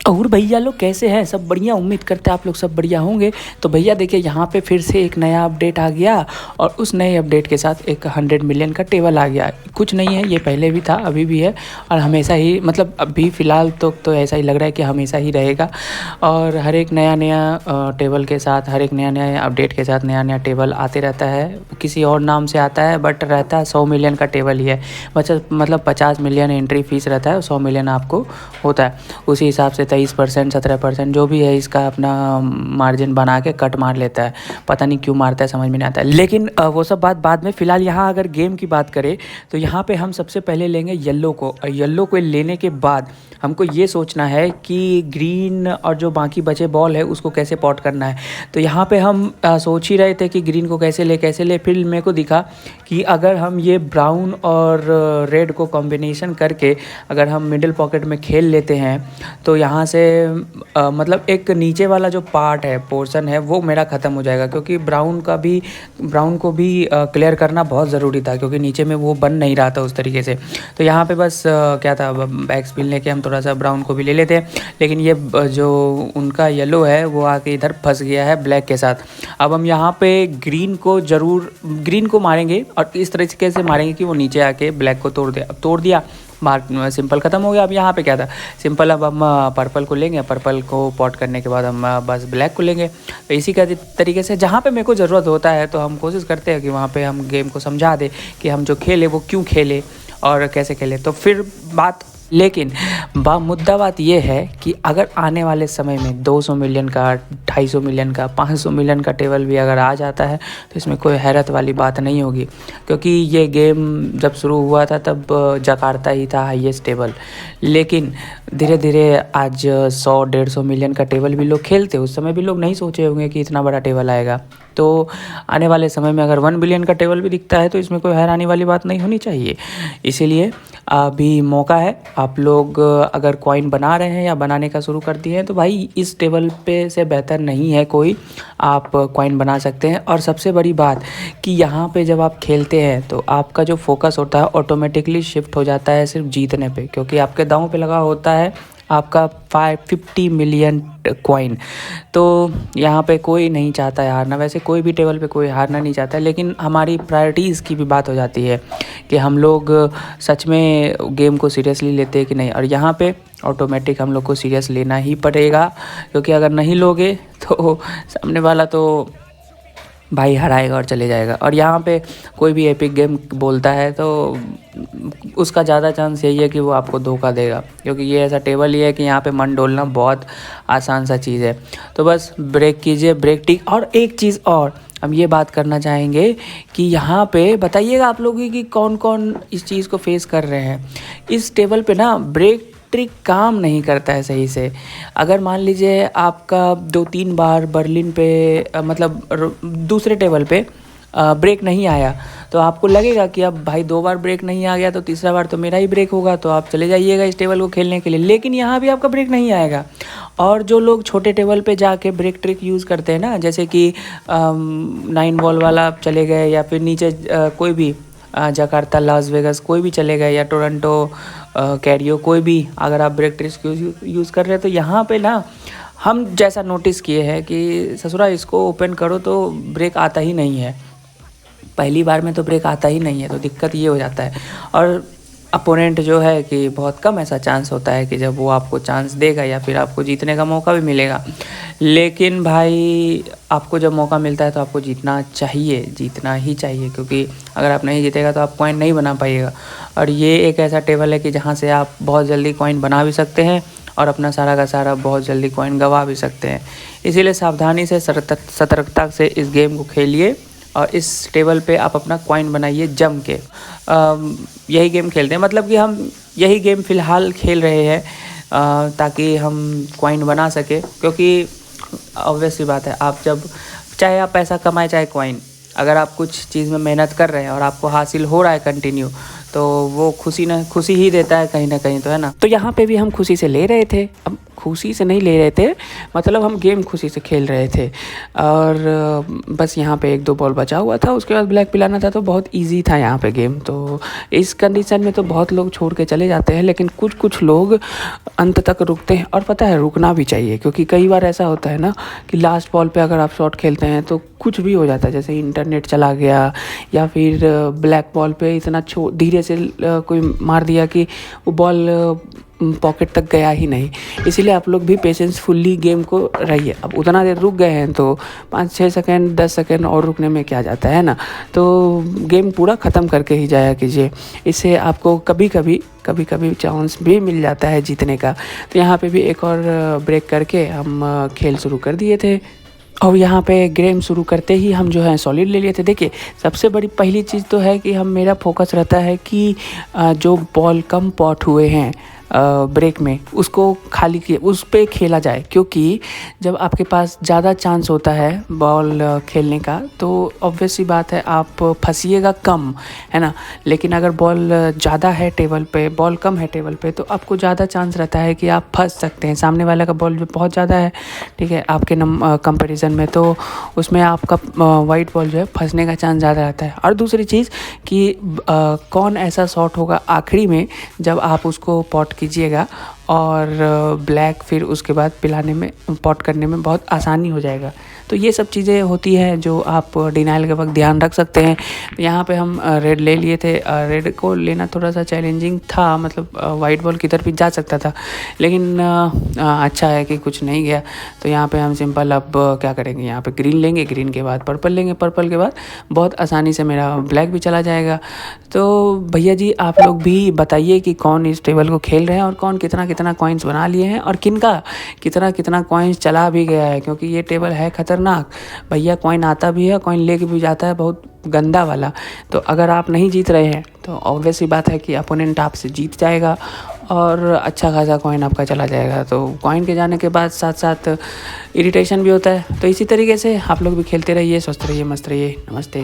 और भैया लोग कैसे हैं? सब बढ़िया? उम्मीद करते हैं आप लोग सब बढ़िया होंगे। तो भैया देखिए यहाँ पे फिर से एक नया अपडेट आ गया और उस नए अपडेट के साथ एक 100 मिलियन का टेबल आ गया। कुछ नहीं है, ये पहले भी था, अभी भी है और हमेशा ही, मतलब अभी फ़िलहाल तो ऐसा ही लग रहा है कि हमेशा ही रहेगा। और हर एक नया नया टेबल के साथ, हर एक नया नया अपडेट के साथ नया नया टेबल आते रहता है। किसी और नाम से आता है बट रहता है 100 मिलियन का टेबल ही है। मतलब 50 मिलियन एंट्री फीस रहता है, 100 मिलियन आपको होता है। उसी हिसाब से 23% 17% जो भी है इसका अपना मार्जिन बना के कट मार लेता है। पता नहीं क्यों मारता है, समझ में नहीं आता है। लेकिन वो सब बात बाद में। फ़िलहाल यहाँ अगर गेम की बात करें तो यहाँ पे हम सबसे पहले लेंगे येलो को, और येलो को लेने के बाद हमको ये सोचना है कि ग्रीन और जो बाकी बचे बॉल है उसको कैसे पॉट करना है। तो यहाँ पे हम सोच ही रहे थे कि ग्रीन को कैसे ले। फिर मेरे को दिखा कि अगर हम ये ब्राउन और रेड को कॉम्बिनेशन करके अगर हम मिडिल पॉकेट में खेल लेते हैं तो यहाँ से मतलब एक नीचे वाला जो पार्ट है, पोर्शन है, वो मेरा ख़त्म हो जाएगा। क्योंकि ब्राउन को भी क्लियर करना बहुत ज़रूरी था, क्योंकि नीचे में वो बन नहीं रहा था उस तरीके से। तो यहाँ पे बस क्या था, बैक स्पिन लेके हम थोड़ा सा ब्राउन को भी ले लेते हैं। लेकिन ये जो उनका येलो है वो आके इधर फंस गया है ब्लैक के साथ। अब हम यहाँ पे ग्रीन को मारेंगे और इस तरीके से मारेंगे कि वो नीचे आके ब्लैक को तोड़ दे। अब तोड़ दिया, मार सिंपल ख़त्म हो गया। अब यहाँ पे क्या था, सिंपल। अब हम पर्पल को लेंगे, पर्पल को पॉट करने के बाद हम बस ब्लैक को लेंगे। तो इसी का तरीके से जहाँ पे मेरे को ज़रूरत होता है तो हम कोशिश करते हैं कि वहाँ पे हम गेम को समझा दें कि हम जो खेले वो क्यों खेले और कैसे खेले। तो फिर लेकिन मुद्दा बात ये है कि अगर आने वाले समय में 200 मिलियन का, 250 मिलियन का, 500 मिलियन का टेबल भी अगर आ जाता है तो इसमें कोई हैरत वाली बात नहीं होगी। क्योंकि ये गेम जब शुरू हुआ था तब जकार्ता ही था हाईएस्ट टेबल। लेकिन धीरे धीरे आज 100-150 मिलियन का टेबल भी लोग खेलते, उस समय भी लोग नहीं सोचे होंगे कि इतना बड़ा टेबल आएगा। तो आने वाले समय में अगर 1 बिलियन का टेबल भी दिखता है तो इसमें कोई हैरानी वाली बात नहीं होनी चाहिए। इसीलिए अभी मौका है, आप लोग अगर कॉइन बना रहे हैं या बनाने का शुरू कर दिए हैं तो भाई इस टेबल पे से बेहतर नहीं है कोई, आप कॉइन बना सकते हैं। और सबसे बड़ी बात कि यहाँ पे जब आप खेलते हैं तो आपका जो फोकस होता है ऑटोमेटिकली शिफ्ट हो जाता है सिर्फ जीतने पे, क्योंकि आपके दांव पे लगा होता है आपका 550 मिलियन कॉइन। तो यहाँ पे कोई नहीं चाहता है हारना, वैसे कोई भी टेबल पे कोई हारना नहीं चाहता है। लेकिन हमारी प्रायोरिटीज़ की भी बात हो जाती है कि हम लोग सच में गेम को सीरियसली लेते हैं कि नहीं। और यहाँ पे ऑटोमेटिक हम लोग को सीरियस लेना ही पड़ेगा, क्योंकि अगर नहीं लोगे तो सामने वाला तो भाई हराएगा और चले जाएगा। और यहाँ पे कोई भी एपिक गेम बोलता है तो उसका ज़्यादा चांस यही है कि वो आपको धोखा देगा, क्योंकि ये ऐसा टेबल ही है कि यहाँ पे मन डोलना बहुत आसान सा चीज़ है। तो बस ब्रेक कीजिए, ब्रेक टिक। और एक चीज़ और हम ये बात करना चाहेंगे कि यहाँ पे बताइएगा आप लोग कि कौन कौन इस चीज़ को फेस कर रहे हैं। इस टेबल पे ना ब्रेक ट्रिक काम नहीं करता है सही से। अगर मान लीजिए आपका 2-3 बार बर्लिन पे मतलब दूसरे टेबल पे ब्रेक नहीं आया तो आपको लगेगा कि अब भाई 2 बार ब्रेक नहीं आ गया तो तीसरा बार तो मेरा ही ब्रेक होगा, तो आप चले जाइएगा इस टेबल को खेलने के लिए। लेकिन यहाँ भी आपका ब्रेक नहीं आएगा। और जो लोग छोटे टेबल पे जाके ब्रेक ट्रिक यूज़ करते हैं ना, जैसे कि 9 बॉल वाला चले गए या फिर नीचे कोई भी जकार्ता, लास वेगास कोई भी चले गए, या टोरंटो, कैरियो, कोई भी अगर आप ब्रेक ट्रिक यूज़ कर रहे हैं तो यहाँ पे ना हम जैसा नोटिस किए हैं कि ससुरा इसको ओपन करो तो ब्रेक आता ही नहीं है। पहली बार में तो ब्रेक आता ही नहीं है, तो दिक्कत ये हो जाता है। और अपोनेंट जो है कि बहुत कम ऐसा चांस होता है कि जब वो आपको चांस देगा या फिर आपको जीतने का मौका भी मिलेगा। लेकिन भाई आपको जब मौका मिलता है तो आपको जीतना चाहिए, जीतना ही चाहिए, क्योंकि अगर आप नहीं जीतेगा तो आप कॉइन नहीं बना पाइएगा। और ये एक ऐसा टेबल है कि जहाँ से आप बहुत जल्दी कॉइन बना भी सकते हैं और अपना सारा का सारा बहुत जल्दी कॉइन गंवा भी सकते हैं। इसीलिए सावधानी से, सतर्कता से इस गेम को खेलिए और इस टेबल पे आप अपना कॉइन बनाइए जम के। यही गेम खेलते हैं, मतलब कि हम यही गेम फ़िलहाल खेल रहे हैं ताकि हम कॉइन बना सके। क्योंकि ऑब्वियस सी बात है, आप जब चाहे आप पैसा कमाए चाहे कॉइन, अगर आप कुछ चीज़ में मेहनत कर रहे हैं और आपको हासिल हो रहा है कंटिन्यू, तो वो खुशी ही देता है कहीं ना कहीं, तो है ना। तो यहाँ पे भी हम खुशी से ले रहे थे। अब खुशी से नहीं ले रहे थे, मतलब हम गेम खुशी से खेल रहे थे। और बस यहाँ पे 1-2 बॉल बचा हुआ था, उसके बाद ब्लैक पिलाना था, तो बहुत ईजी था यहाँ पे गेम। तो इस कंडीशन में तो बहुत लोग छोड़ के चले जाते हैं, लेकिन कुछ लोग अंत तक रुकते हैं। और पता है रुकना भी चाहिए, क्योंकि कई बार ऐसा होता है ना कि लास्ट बॉल पे अगर आप शॉट खेलते हैं तो कुछ भी हो जाता है, जैसे इंटरनेट चला गया या फिर ब्लैक बॉल पे इतना धीरे से कोई मार दिया कि वो बॉल पॉकेट तक गया ही नहीं। इसीलिए आप लोग भी पेशेंसफुली गेम को रहिए। अब उतना देर रुक गए हैं तो 5-6 सेकंड 10 सेकंड और रुकने में क्या जाता है ना, तो गेम पूरा ख़त्म करके ही जाया कीजिए। इससे आपको कभी कभी चांस भी मिल जाता है जीतने का। तो यहाँ पे भी एक और ब्रेक करके हम खेल शुरू कर दिए थे। और यहाँ पे गेम शुरू करते ही हम जो है सॉलिड ले लिए थे। देखिए सबसे बड़ी पहली चीज़ तो है कि मेरा फोकस रहता है कि जो बॉल कम पॉट हुए हैं ब्रेक में उसको खाली किए उस पे खेला जाए, क्योंकि जब आपके पास ज़्यादा चांस होता है बॉल खेलने का तो ऑब्वियस सी बात है आप फंसिएगा कम, है ना। लेकिन अगर बॉल ज़्यादा है टेबल पे, बॉल कम है टेबल पे, तो आपको ज़्यादा चांस रहता है कि आप फंस सकते हैं। सामने वाले का बॉल जो बहुत ज़्यादा है, ठीक है, आपके कंपैरिजन में, तो उसमें आपका वाइट बॉल जो है फंसने का चांस ज़्यादा रहता है। और दूसरी चीज़ कि कौन ऐसा शॉट होगा आखिरी में जब आप उसको पॉट कीजिएगा और ब्लैक फिर उसके बाद पिलाने में पॉट करने में बहुत आसानी हो जाएगा। तो ये सब चीज़ें होती हैं जो आप डिनाइल के वक्त ध्यान रख सकते हैं। तो यहाँ पे हम रेड ले लिए थे। रेड को लेना थोड़ा सा चैलेंजिंग था, मतलब वाइट बॉल किधर भी जा सकता था, लेकिन अच्छा है कि कुछ नहीं गया। तो यहाँ पे हम सिंपल अब क्या करेंगे, यहाँ पे ग्रीन लेंगे, ग्रीन के बाद पर्पल लेंगे, पर्पल के बाद बहुत आसानी से मेरा ब्लैक भी चला जाएगा। तो भैया जी आप लोग भी बताइए कि कौन इस टेबल को खेल रहे हैं और कौन कितना कॉइन्स बना लिए हैं और किनका कितना कॉइन्स चला भी गया है, क्योंकि ये टेबल है खतरनाक भैया। कॉइन आता भी है, कॉइन लेके भी जाता है, बहुत गंदा वाला। तो अगर आप नहीं जीत रहे हैं तो ऑब्वियस ही बात है कि अपोनेंट आपसे जीत जाएगा और अच्छा खासा कॉइन आपका चला जाएगा। तो कॉइन के जाने के बाद साथ साथ इरिटेशन भी होता है। तो इसी तरीके से आप लोग भी खेलते रहिए, स्वस्थ रहिए, मस्त रहिए। नमस्ते।